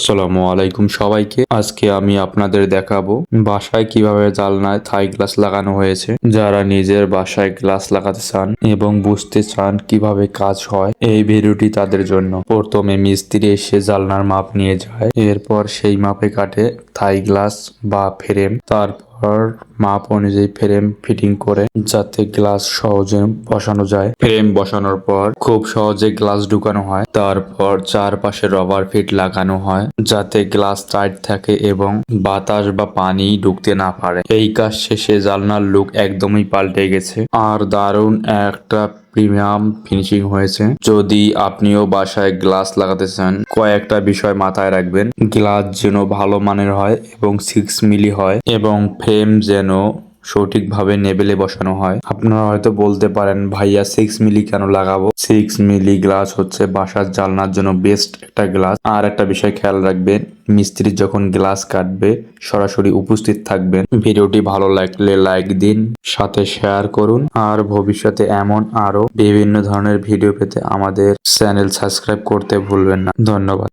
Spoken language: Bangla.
আসসালামু আলাইকুম সবাইকে। আজকে আমি আপনাদের দেখাবো বাসায় কিভাবে জানলায় থাই গ্লাস লাগানো হয়েছে। যারা নিজের বাসায় গ্লাস লাগাতে চান এবং বুঝতে চান কিভাবে কাজ হয়, এই ভিডিওটি তাদের জন্য। প্রথমে মিস্ত্রি এসে জানলার মাপ নিয়ে যায়, এরপর সেই মাপে কাটে থাই গ্লাস বা ফ্রেম। তারপর মাপ অনুযায়ী ফ্রেম ফিটিং করে যাতে গ্লাস সহজে বসানো যায়। ফ্রেম বসানোর পর খুব সহজে গ্লাস ঢুকানো হয়। তারপর চারপাশে রবার ফিট লাগানো হয় যাতে গ্লাস টাইট থাকে এবং বাতাস বা পানি ঢুকতে না পারে। এই কাজ শেষে জানলার লুক একদমই পাল্টে গেছে আর দারুণ একটা প্রিমিয়াম ফিনিশিং হয়েছে। যদি আপনিও বাসায় গ্লাস লাগাতে চান, কয়েকটা বিষয় মাথায় রাখবেন। গ্লাস যেন ভালো মানের হয় এবং 6 মিলি হয় এবং ফ্রেম যেন সঠিকভাবে নেবেলে বসানো হয়। আপনারা হয়তো বলতে পারেন, ভাইয়া 6 মিলি কেন লাগাবো? 6 মিলি গ্লাস হচ্ছে বাসার জানলার জন্য বেস্ট একটা গ্লাস। আর একটা বিষয় খেয়াল রাখবেন, মিস্ত্রি যখন গ্লাস কাটবে সরাসরি উপস্থিত থাকবেন। ভিডিওটি ভালো লাগলে লাইক দিন, সাথে শেয়ার করুন আর ভবিষ্যতে এমন আরো বিভিন্ন ধরনের ভিডিও পেতে আমাদের চ্যানেল সাবস্ক্রাইব করতে ভুলবেন না। ধন্যবাদ।